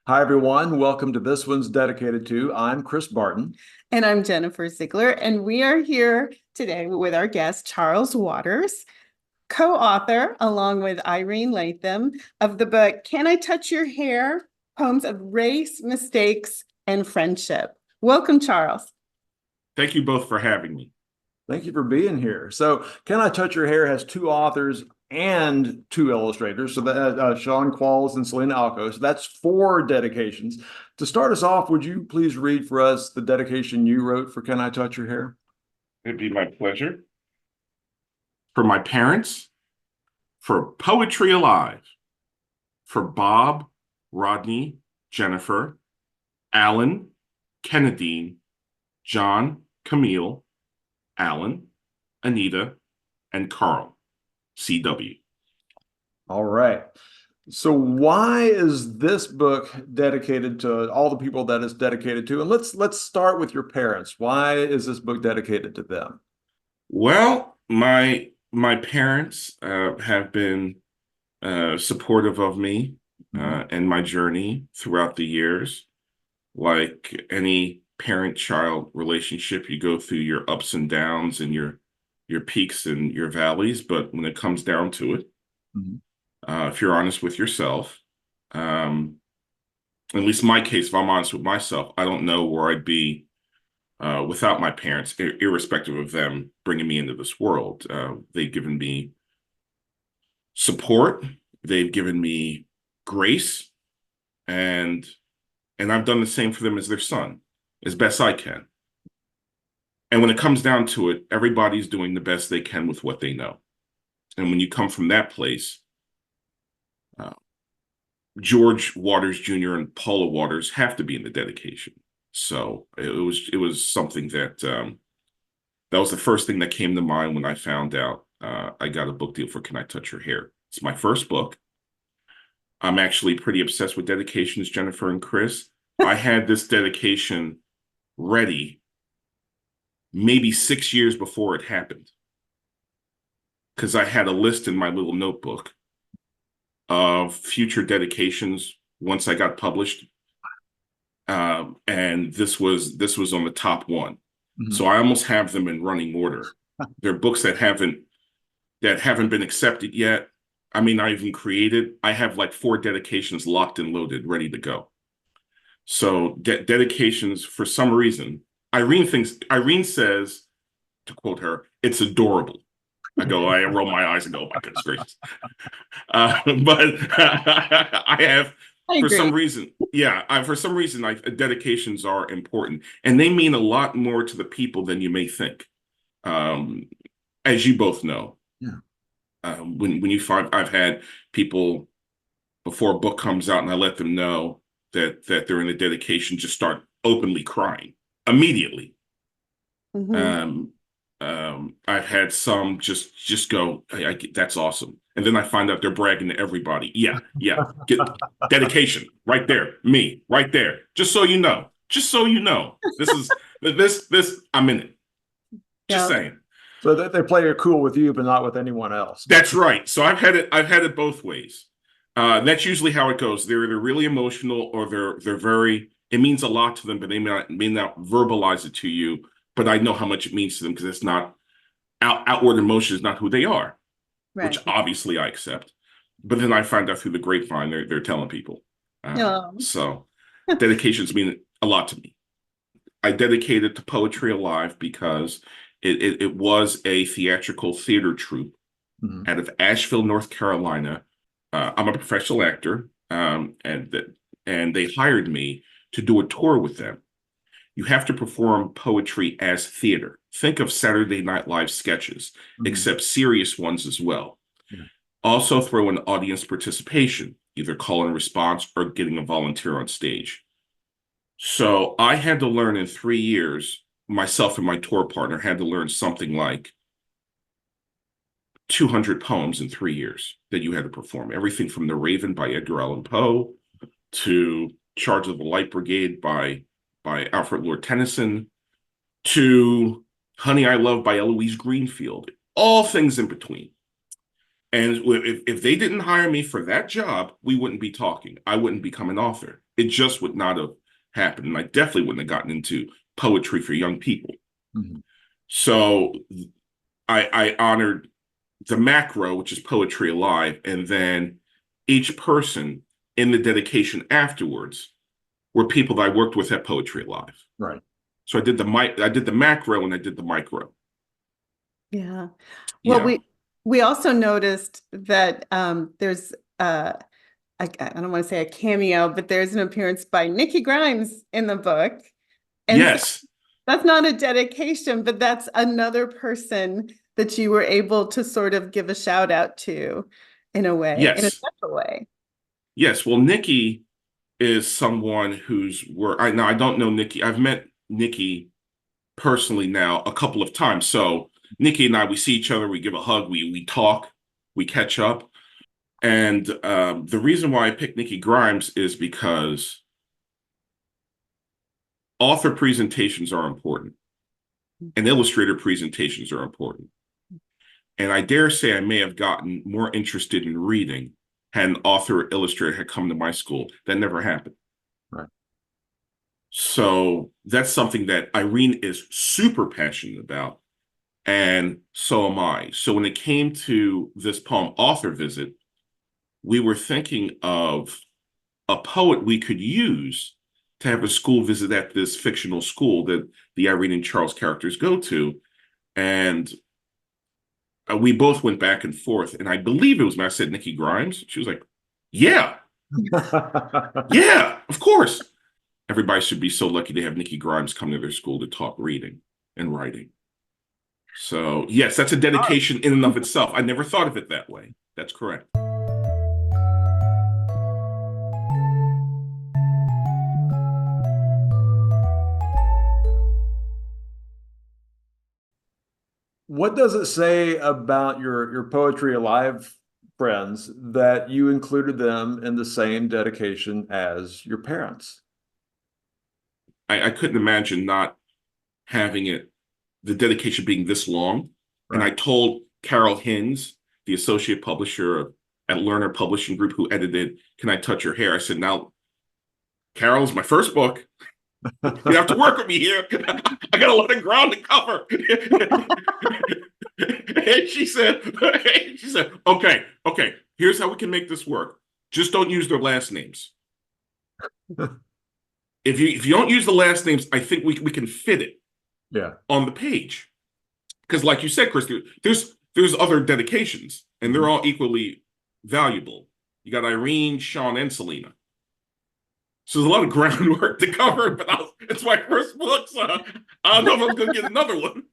Hi, everyone. Welcome to This One's Dedicated To. I'm Chris Barton. And I'm Jennifer Ziegler, and we are here today with our guest, Charles Waters, co-author, along with Irene Latham, of the book, Can I Touch Your Hair? Poems of Race, Mistakes, and Friendship. Welcome, Charles. Thank you both for having me. Thank you for being here. So, Can I Touch Your Hair has two authors and two illustrators. So, that Sean Qualls and Selina Alko. So, that's four dedications. To start us off, would you please read for us the dedication you wrote for Can I Touch Your Hair? It'd be my pleasure. For my parents, for Poetry Alive, for Bob, Rodney, Jennifer, Alan, Kennedy, John, Camille, Alan, Anita, and Carl, CW. All right. So why is this book dedicated to all the people that it's dedicated to? And let's start with your parents. Why is this book dedicated to them? Well, my parents have been supportive of me and my journey throughout the years. Like any parent-child relationship, you go through your ups and downs and your peaks and your valleys. But when it comes down to it, if you're honest with yourself, at least in my case, if I'm honest with myself, I don't know where I'd be without my parents, irrespective of them bringing me into this world. They've given me support, they've given me grace, and I've done the same for them as their son, as best I can. And when it comes down to it, everybody's doing the best they can with what they know. And when you come from that place, George Waters Jr. and Paula Waters have to be in the dedication. So it was something that that was the first thing that came to mind when I found out I got a book deal for Can I Touch Your Hair? It's my first book. I'm actually pretty obsessed with dedications, Jennifer and Chris. I had this dedication ready maybe 6 years before it happened, because I had a list in my little notebook of future dedications once I got published. And this was on the top one. So I almost have them in running order. They're books that haven't been accepted yet. I mean, I even created, I have like 4 dedications locked and loaded, ready to go. So dedications, for some reason, Irene says, to quote her, it's adorable. I roll my eyes and go, oh my goodness gracious. But I have, I for some agree. reason, dedications are important, and they mean a lot more to the people than you may think. As you both know, Yeah. When you find, I've had people before a book comes out and I let them know that they're in a dedication, just start openly crying immediately. I've had some just go, hey, that's awesome. And then I find out they're bragging to everybody. Yeah, get dedication right there, me right there. Just so you know, this is this I'm in it. Just Yeah. saying. So that they play it cool with you, but not with anyone else. That's right. So I've had it both ways. That's usually how it goes. They're either really emotional or they're very. It means a lot to them, but they may not verbalize it to you. But I know how much it means to them because it's not outward emotion is not who they are, which Right. obviously I accept. But then I find out through the grapevine they're telling people. Oh. So dedications mean a lot to me. I dedicated to Poetry Alive because it was a theatrical theater troupe out of Asheville, North Carolina. I'm a professional actor, and they hired me to do a tour with them. You have to perform poetry as theater. Think of Saturday Night Live sketches, except serious ones as well. Yeah. Also throw in audience participation, either call and response or getting a volunteer on stage. So I had to learn in 3 years, myself and my tour partner had to learn something like 200 poems in 3 years that you had to perform. Everything from The Raven by Edgar Allan Poe to Charge of the Light Brigade by Alfred Lord Tennyson to Honey, I Love by Eloise Greenfield, all things in between. And if they didn't hire me for that job, we wouldn't be talking. I wouldn't become an author. It just would not have happened. And I definitely wouldn't have gotten into poetry for young people. Mhm. So I honored the macro, which is Poetry Alive, and then each person in the dedication afterwards were people that I worked with at Poetry Alive. Right. So I did the macro and I did the micro. Yeah. Well, Yeah. we also noticed that there's I don't want to say a cameo, but there's an appearance by Nikki Grimes in the book. And so Yes. that's not a dedication, but that's another person that you were able to sort of give a shout out to in a way, in a Yes. special way. Yes. Well, Nikki is someone who's work. I don't know Nikki. I've met Nikki personally now a couple of times. So Nikki and I, we see each other, we give a hug, we talk, we catch up. And the reason why I picked Nikki Grimes is because author presentations are important and illustrator presentations are important. And I dare say I may have gotten more interested in reading had an author or illustrator had come to my school. That never happened. Right. So that's something that Irene is super passionate about. And so am I. So when it came to this poem author visit, we were thinking of a poet we could use to have a school visit at this fictional school that the Irene and Charles characters go to. And we both went back and forth. And I believe it was when I said Nikki Grimes. She was like, yeah, yeah, of course. Everybody should be so lucky to have Nikki Grimes come to their school to talk reading and writing. So, yes, that's a dedication in and of itself. I never thought of it that way. That's correct. What does it say about your Poetry Alive friends that you included them in the same dedication as your parents? I couldn't imagine not having the dedication being this long. And I Right. told Carol Hins, the associate publisher at Lerner Publishing Group, who edited Can I Touch Your Hair? I said, now, Carol's my first book. You have to work with me here. I got a lot of ground to cover. And she said, okay, here's how we can make this work. Just don't use their last names. If you don't use the last names, I think we can fit it Yeah. on the page. Because like you said, Chris, there's other dedications, and they're all equally valuable. You got Irene, Sean, and Selina. So there's a lot of groundwork to cover, but it's my first book, so I don't know if I'm going to get another one.